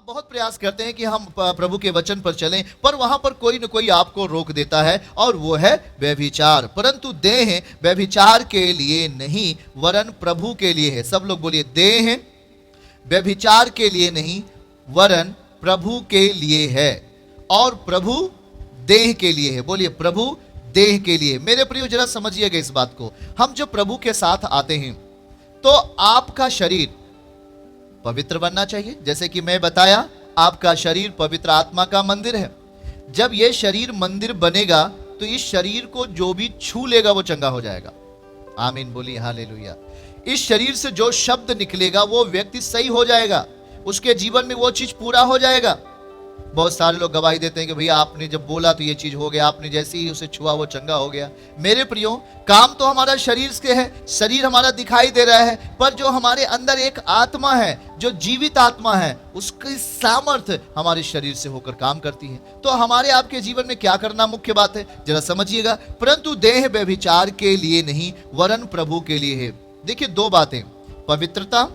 बहुत प्रयास करते हैं कि हम प्रभु के वचन पर चलें, पर वहां पर कोई न कोई आपको रोक देता है, और वो है व्यभिचार। परंतु देह व्यभिचार के लिए नहीं वरन प्रभु के लिए है। सब लोग बोलिए, देह व्यभिचार के लिए नहीं वरन प्रभु के लिए है, और प्रभु देह के लिए है। बोलिए, प्रभु देह के लिए। मेरे प्रियो, जरा समझिएगा इस बात को। हम जब प्रभु के साथ आते हैं तो आपका शरीर पवित्र बनना चाहिए। जैसे कि मैं बताया, आपका शरीर पवित्र आत्मा का मंदिर है। जब यह शरीर मंदिर बनेगा तो इस शरीर को जो भी छू लेगा वो चंगा हो जाएगा। आमीन, बोलिए हालेलुया। इस शरीर से जो शब्द निकलेगा वो व्यक्ति सही हो जाएगा, उसके जीवन में वो चीज पूरा हो जाएगा। बहुत सारे लोग गवाही देते हैं कि भैया आपने जब बोला तो ये चीज हो गया, आपने जैसे ही उसे छुआ वो चंगा हो गया। मेरे प्रियो, काम तो हमारा शरीर से है, शरीर हमारा दिखाई दे रहा है, पर जो हमारे अंदर एक आत्मा है, जो जीवित आत्मा है, उसकी सामर्थ्य हमारे शरीर से होकर काम करती है। तो हमारे आपके जीवन में क्या करना मुख्य बात है, जरा समझिएगा। परंतु देह व्यभिचार के लिए नहीं वरन प्रभु के लिए है। देखिए, दो बातें, पवित्रता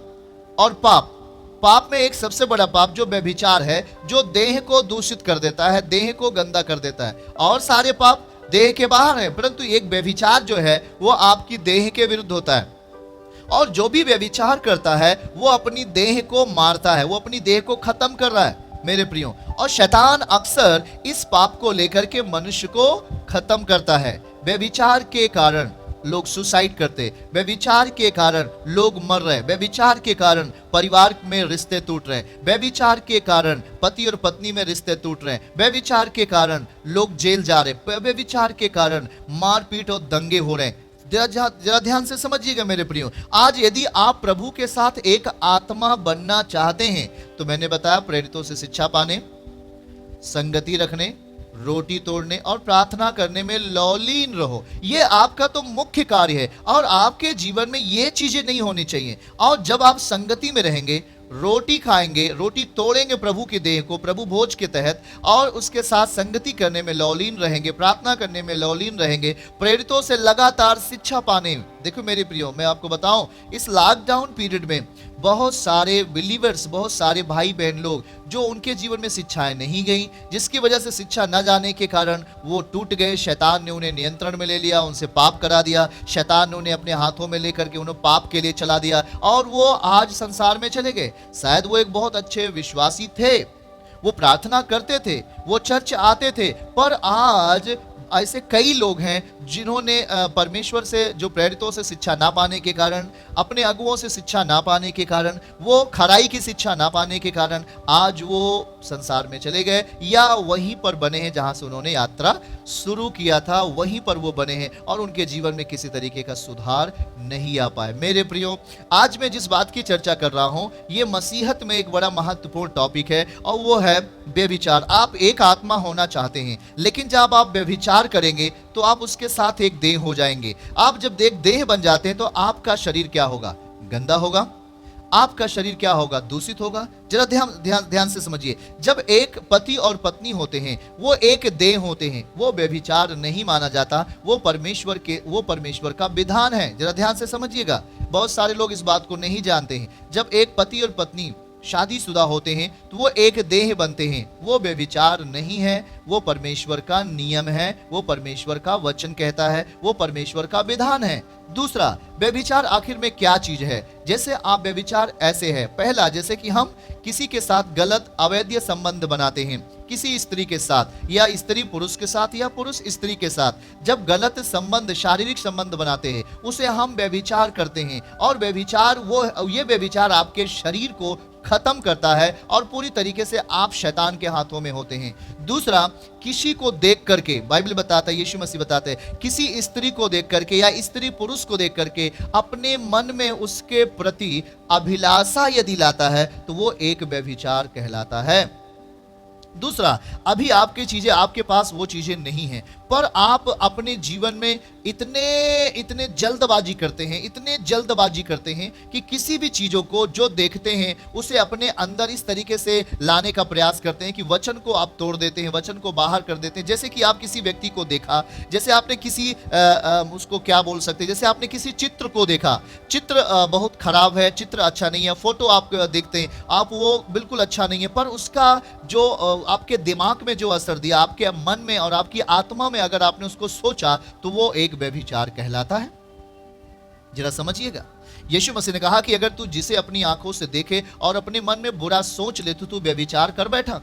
और पाप। पाप में एक सबसे बड़ा पाप जो व्यभिचार है, जो देह को दूषित कर देता है, देह को गंदा कर देता है। और सारे पाप देह के बाहर है, परंतु एक व्यभिचार जो है वो आपकी देह के विरुद्ध होता है। और जो भी व्यभिचार करता है वो अपनी देह को मारता है, वो अपनी देह को खत्म कर रहा है मेरे प्रियो। और शैतान अक्सर इस पाप को लेकर के मनुष्य को खत्म करता है। व्यभिचार के कारण लोग सुसाइड करते, व्यभिचार के कारण लोग मर रहे, व्यभिचार के कारण परिवार में रिश्ते टूट रहे, व्यभिचार के कारण पति और पत्नी में रिश्ते टूट रहे, व्यभिचार के कारण लोग जेल जा रहे, व्यभिचार के कारण मारपीट और दंगे हो रहे। जरा ध्यान से समझिएगा मेरे प्रियो। आज यदि आप प्रभु के साथ एक आत्मा बनना चाहते हैं तो मैंने बताया, प्रेरितों से शिक्षा पाने, संगति रखने, रोटी तोड़ने और प्रार्थना करने में लौलीन रहो। ये आपका तो मुख्य कार्य है, और आपके जीवन में ये चीजें नहीं होनी चाहिए। और जब आप संगति में रहेंगे, रोटी खाएंगे, रोटी तोड़ेंगे प्रभु के देह को प्रभु भोज के तहत, और उसके साथ संगति करने में लौलीन रहेंगे, प्रार्थना करने में लौलीन रहेंगे, प्रेरितों से लगातार शिक्षा पाने। देखो मेरे प्रियो, मैं आपको बताऊं, इस लॉकडाउन पीरियड में बहुत सारे बिलीवर्स, बहुत सारे भाई बहन लोग जो उनके जीवन में शिक्षाएं नहीं गई, जिसकी वजह से शिक्षा न जाने के कारण वो टूट गए। शैतान ने उन्हें नियंत्रण में ले लिया, उनसे पाप करा दिया। शैतान ने उन्हें अपने हाथों में लेकर के उन्हें पाप के लिए चला दिया, और वो आज संसार में चले गए। शायद वो एक बहुत अच्छे विश्वासी थे, वो प्रार्थना करते थे, वो चर्च आते थे, पर आज ऐसे कई लोग हैं जिन्होंने परमेश्वर से, जो प्रेरितों से शिक्षा ना पाने के कारण, अपने अगुओं से शिक्षा ना पाने के कारण, वो खराई की शिक्षा ना पाने के कारण आज वो संसार में चले गए, या वहीं पर बने हैं जहां से उन्होंने यात्रा शुरू किया था, वहीं पर वो बने हैं, और उनके जीवन में किसी तरीके का सुधार नहीं आ पाए। मेरे प्रियो, आज मैं जिस बात की चर्चा कर रहा हूं, ये मसीहत में एक बड़ा महत्वपूर्ण टॉपिक है, और वो है व्यभिचार। आप एक आत्मा होना चाहते हैं, लेकिन जब आप व्यभिचार करेंगे तो आप उसके साथ एक देह हो जाएंगे। आप जब देह बन जाते हैं तो आपका शरीर क्या होगा, गंदा होगा। आपका शरीर क्या होगा, दूषित होगा। जरा ध्यान से समझिए। जब एक पति और पत्नी होते हैं, वो एक देह होते हैं, वो व्यभिचार नहीं माना जाता, वो परमेश्वर का विधान है। जरा ध्यान से समझिएगा, बहुत सारे लोग इस बात को नहीं जानते हैं। जब एक पति और पत्नी शादीशुदा होते हैं तो वो एक देह बनते हैं, वो व्यभिचार नहीं है, वो परमेश्वर का नियम है, वो परमेश्वर का वचन कहता है, वो परमेश्वर का विधान है। दूसरा, व्यभिचार आखिर में क्या चीज है। जैसे आप व्यभिचार ऐसे है, पहला, जैसे कि हम किसी के साथ गलत अवैध संबंध बनाते हैं, किसी स्त्री के साथ, या स्त्री पुरुष के साथ, या पुरुष स्त्री के साथ जब गलत संबंध, शारीरिक संबंध बनाते हैं, उसे हम व्यभिचार करते हैं। और व्यभिचार ये व्यभिचार आपके शरीर को खत्म करता है, और पूरी तरीके से आप शैतान के हाथों में होते हैं। दूसरा, किसी को देख करके, बाइबल बताता है, यीशु मसीह बताते हैं, किसी स्त्री को देख करके या स्त्री पुरुष को देख करके अपने मन में उसके प्रति अभिलाषा यदि लाता है तो वो एक व्यभिचार कहलाता है। दूसरा, अभी आपकी चीजें, आपके पास वो चीजें नहीं हैं, पर आप अपने जीवन में इतने इतने जल्दबाजी करते हैं, इतने जल्दबाजी करते हैं कि किसी भी चीजों को जो देखते हैं उसे अपने अंदर इस तरीके से लाने का प्रयास करते हैं कि वचन को आप तोड़ देते हैं, वचन को बाहर कर देते हैं। जैसे कि आप किसी व्यक्ति को देखा, जैसे आपने किसी उसको क्या बोल सकते हैं, जैसे आपने किसी चित्र को देखा, चित्र बहुत खराब है, चित्र अच्छा नहीं है, फोटो आप देखते हैं, आप वो बिल्कुल अच्छा नहीं है, पर उसका जो आपके दिमाग में जो असर दिया, आपके मन में और आपकी आत्मा में अगर आपने उसको सोचा, तो वो एक व्यभिचार कहलाता है। जरा समझिएगा, यीशु मसीह ने कहा कि अगर तू जिसे अपनी आंखों से देखे और अपने मन में बुरा सोच ले तो तू व्यभिचार कर बैठा।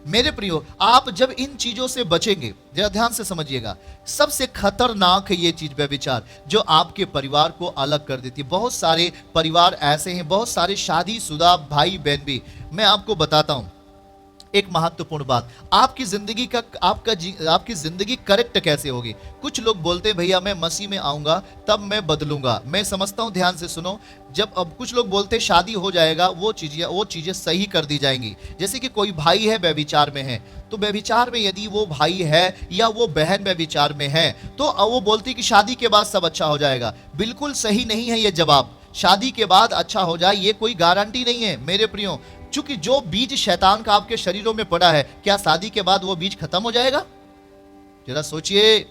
मेरे प्रियो, आप जब इन चीजों से बचेंगे, जरा ध्यान से समझिएगा, सबसे खतरनाक है ये चीज व्यभिचार, जो आपके परिवार को अलग कर देती है। बहुत सारे परिवार ऐसे हैं, बहुत सारे शादीशुदा भाई बहन भी। मैं आपको बताता हूं एक महत्वपूर्ण बात, आपकी जिंदगी का आपकी जिंदगी करेक्ट कैसे होगी। कुछ लोग बोलते हैं भैया मैं मसीह में आऊंगा तब मैं बदलूंगा। मैं समझता हूं, ध्यान से सुनो, जब अब कुछ लोग बोलते हैं शादी हो जाएगा, वो चीजें सही कर दी जाएंगी। जैसे कि कोई भाई है व्यभिचार में है, तो व्यभिचार में यदि वो भाई है या वो बहन व्यभिचार में है, तो वो बोलती कि शादी के बाद सब अच्छा हो जाएगा। बिल्कुल सही नहीं है ये जवाब। शादी के बाद अच्छा हो जाए ये कोई गारंटी नहीं है मेरे प्रियो, चूंकि जो बीज शैतान का आपके शरीरों में पड़ा है, क्या शादी के बाद वो बीज खत्म हो जाएगा? जरा सोचिए।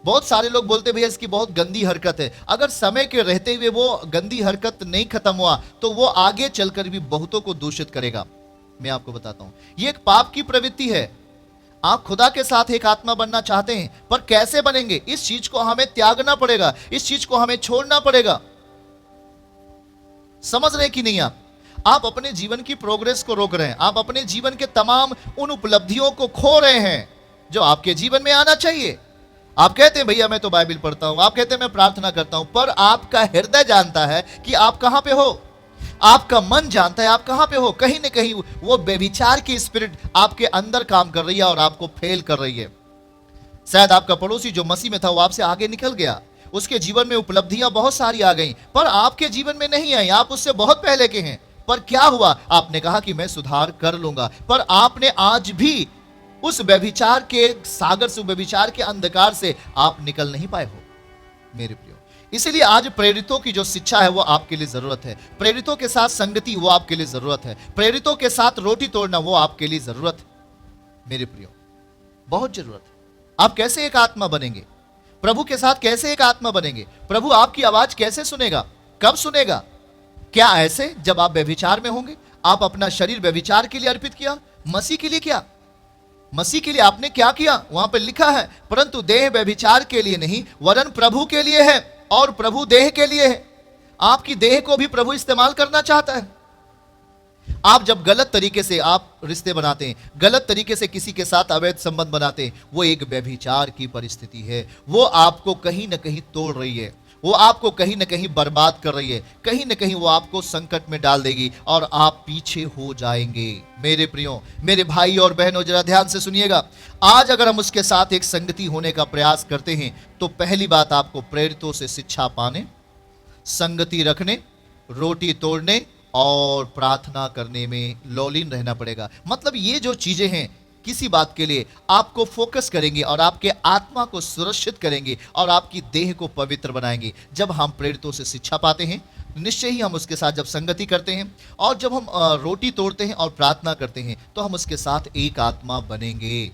बहुत सारे लोग बोलते भैया इसकी बहुत गंदी हरकत है। अगर समय के रहते हुए वो गंदी हरकत नहीं खत्म हुआ तो वो आगे चलकर भी बहुतों को दूषित करेगा। मैं आपको बताता हूं, ये एक पाप की प्रवृत्ति है। आप खुदा के साथ एक आत्मा बनना चाहते हैं, पर कैसे बनेंगे? इस चीज को हमें त्यागना पड़ेगा, इस चीज को हमें छोड़ना पड़ेगा। समझ रहे कि नहीं आप अपने जीवन की प्रोग्रेस को रोक रहे हैं, आप अपने जीवन के तमाम उन उपलब्धियों को खो रहे हैं जो आपके जीवन में आना चाहिए। आप कहते हैं भैया मैं तो बाइबल पढ़ता हूं, आप कहते हैं मैं प्रार्थना करता हूं, पर आपका हृदय जानता है कि आप कहां पे हो, आपका मन जानता है आप कहां पे हो। कहीं ना कहीं वो व्यभिचार की स्पिरिट आपके अंदर काम कर रही है और आपको फेल कर रही है। शायद आपका पड़ोसी जो मसीह में था वो आपसे आगे निकल गया, उसके जीवन में उपलब्धियां बहुत सारी आ गई, पर आपके जीवन में नहीं आई, आप उससे बहुत पहले के हैं। पर क्या हुआ? आपने कहा कि मैं सुधार कर लूंगा, पर आपने आज भी उस व्यभिचार के सागर से, व्यभिचार के अंधकार से आप निकल नहीं पाए हो मेरे प्रियो। इसलिए आज प्रेरितों की जो शिक्षा है वो आपके लिए जरूरत है, प्रेरितों के साथ संगति वो आपके लिए जरूरत है, प्रेरितों के साथ रोटी तोड़ना वो आपके लिए जरूरत है मेरे प्रियो, बहुत जरूरत है। आप कैसे एक आत्मा बनेंगे? प्रभु के साथ कैसे एक आत्मा बनेंगे? प्रभु आपकी आवाज कैसे सुनेगा? कब सुनेगा? क्या ऐसे जब आप व्यभिचार में होंगे? आप अपना शरीर व्यभिचार के लिए अर्पित किया, मसीह के लिए क्या? मसीह के लिए आपने क्या किया? वहां पर लिखा है परंतु देह व्यभिचार के लिए नहीं वरन प्रभु के लिए है, और प्रभु देह के लिए है। आपकी देह को भी प्रभु इस्तेमाल करना चाहता है। आप जब गलत तरीके से आप रिश्ते बनाते हैं, गलत तरीके से किसी के साथ अवैध संबंध बनाते हैं, वो एक व्यभिचार की परिस्थिति है। वो आपको कहीं ना कहीं तोड़ रही है, वो आपको कहीं ना कहीं बर्बाद कर रही है, कहीं ना कहीं वो आपको संकट में डाल देगी और आप पीछे हो जाएंगे मेरे प्रियो, मेरे भाई और बहनों, जरा ध्यान से सुनिएगा। आज अगर हम उसके साथ एक संगति होने का प्रयास करते हैं तो पहली बात आपको प्रेरितों से शिक्षा पाने, संगति रखने, रोटी तोड़ने और प्रार्थना करने में लौलीन रहना पड़ेगा। मतलब ये जो चीजें हैं किसी बात के लिए आपको फोकस करेंगे और आपके आत्मा को सुरक्षित करेंगे और आपकी देह को पवित्र बनाएंगे। जब हम प्रेरितों से शिक्षा पाते हैं निश्चय ही हम उसके साथ जब संगति करते हैं और जब हम रोटी तोड़ते हैं और प्रार्थना करते हैं तो हम उसके साथ एक आत्मा बनेंगे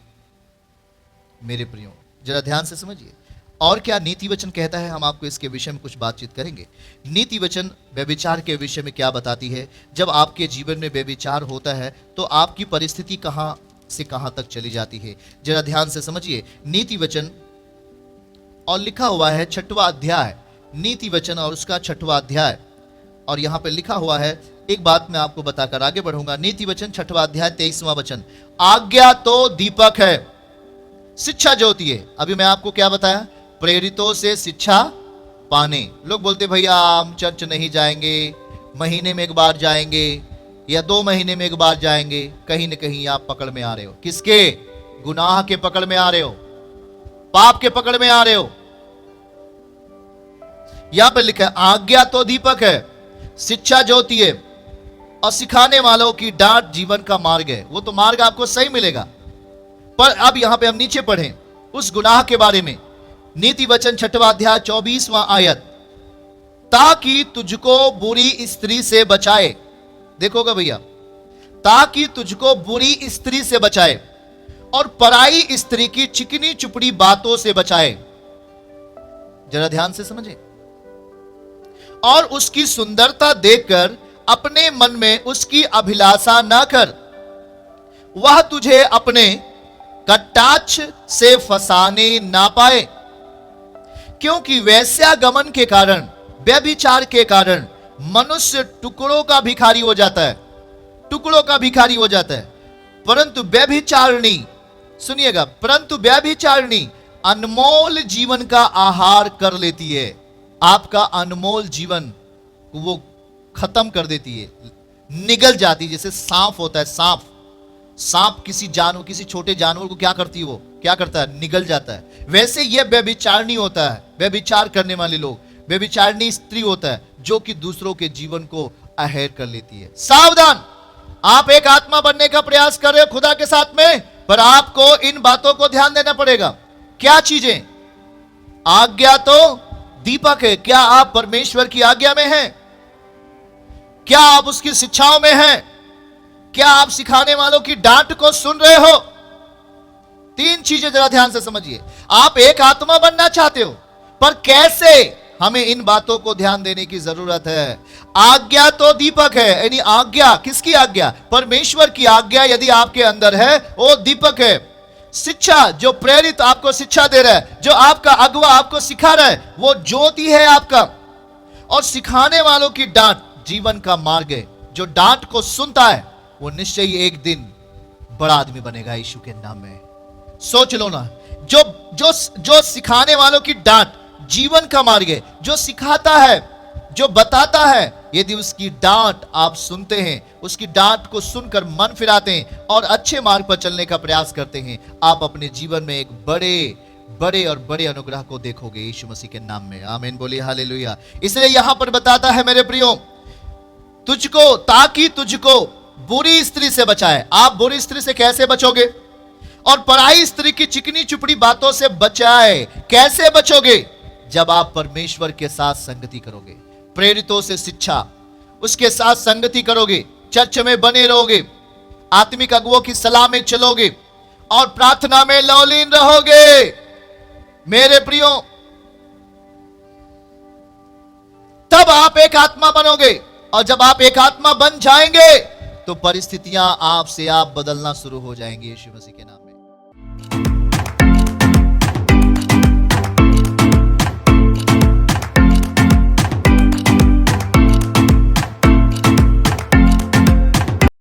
मेरे प्रियो, जरा ध्यान से समझिए। और क्या नीति वचन कहता है, हम आपको इसके विषय में कुछ बातचीत करेंगे। नीति वचन व्यभिचार के विषय में क्या बताती है? जब आपके जीवन में व्यभिचार होता है तो आपकी परिस्थिति कहां से कहां तक चली जाती है, जरा ध्यान से समझिए। नीति वचन और लिखा हुआ है 6वां अध्याय, नीति वचन और उसका 6वां अध्याय, और यहां पे लिखा हुआ है, एक बात मैं आपको बताकर आगे बढ़ूंगा। नीति वचन 6वां अध्याय 23वां वचन, आज्ञा तो दीपक है, शिक्षा ज्योति है। अभी मैं आपको क्या बताया? प्रेरितों से शिक्षा पाने। लोग बोलते भैया हम चर्च नहीं जाएंगे, महीने में एक बार जाएंगे या 2 महीने में एक बार जाएंगे। कहीं ना कहीं आप पकड़ में आ रहे हो। किसके? गुनाह के पकड़ में आ रहे हो, पाप के पकड़ में आ रहे हो। यहां पर लिखा है आज्ञा तो दीपक है, शिक्षा ज्योति है। और सिखाने वालों की डांट जीवन का मार्ग है। वो तो मार्ग आपको सही मिलेगा। पर अब यहां पे हम नीचे पढ़ें उस गुनाह के बारे में। नीति वचन 6वां अध्याय 24वां आयत, ताकि तुझको बुरी स्त्री से बचाए। देखोगा भैया, ताकि तुझको बुरी स्त्री से बचाए और पराई स्त्री की चिकनी चुपड़ी बातों से बचाए। जरा ध्यान से समझे। और उसकी सुंदरता देखकर अपने मन में उसकी अभिलाषा न कर, वह तुझे अपने कटाक्ष से फंसाने ना पाए, क्योंकि वेश्यागमन के कारण, व्यभिचार के कारण मनुष्य टुकड़ों का भिखारी हो जाता है, टुकड़ों का भिखारी हो जाता है। परंतु व्यभिचारिणी, सुनिएगा, परंतु व्यभिचारिणी अनमोल जीवन का आहार कर लेती है। आपका अनमोल जीवन वो खत्म कर देती है, निगल जाती है। जैसे सांप होता है, सांप किसी जानवर, किसी छोटे जानवर को क्या करती है, वो क्या करता है, निगल जाता है। वैसे यह व्यभिचारिणी होता है, व्यभिचार करने वाले लोग, व्यभिचारिणी स्त्री होता है जो कि दूसरों के जीवन को अहेर कर लेती है। सावधान, आप एक आत्मा बनने का प्रयास कर रहे हो खुदा के साथ में, पर आपको इन बातों को ध्यान देना पड़ेगा। क्या चीजें? आज्ञा तो दीपक है। क्या आप परमेश्वर की आज्ञा में हैं? क्या आप उसकी शिक्षाओं में हैं? क्या आप सिखाने वालों की डांट को सुन रहे हो? 3 चीजें जरा ध्यान से समझिए। आप एक आत्मा बनना चाहते हो, पर कैसे? हमें इन बातों को ध्यान देने की जरूरत है। आज्ञा तो दीपक है, यानी आज्ञा, किसकी आज्ञा? परमेश्वर की आज्ञा यदि आपके अंदर है, वो दीपक है। शिक्षा, जो प्रेरित आपको शिक्षा दे रहा है, जो आपका अगुवा आपको सिखा रहा है, वो ज्योति है आपका। और सिखाने वालों की डांट जीवन का मार्ग है। जो डांट को सुनता है वो निश्चय ही एक दिन बड़ा आदमी बनेगा यीशु के नाम में। सोच लो ना, जो सिखाने वालों की डांट जीवन का मार्ग है, जो सिखाता है, जो बताता है, यदि उसकी डांट आप सुनते हैं, उसकी डांट को सुनकर मन फिराते हैं और अच्छे मार्ग पर चलने का प्रयास करते हैं, आप अपने जीवन में एक बड़े और बड़े अनुग्रह को देखोगे यीशु मसीह के नाम में। आमीन, बोलिए हालेलुया। इसलिए यहां पर बताता है, मेरे प्रियो, तुझको, ताकि तुझको बुरी स्त्री से बचाए। आप बुरी स्त्री से कैसे बचोगे? और पराई स्त्री की चिकनी चुपड़ी बातों से बचाए। कैसे बचोगे? जब आप परमेश्वर के साथ संगति करोगे, प्रेरितों से शिक्षा, उसके साथ संगति करोगे, चर्च में बने रहोगे, आत्मिक अगुवों की सलाह में चलोगे और प्रार्थना में लवलीन रहोगे। मेरे प्रियो, तब आप एक आत्मा बनोगे। और जब आप एक आत्मा बन जाएंगे तो परिस्थितियां आप बदलना शुरू हो जाएंगी यीशु मसीह के नाम।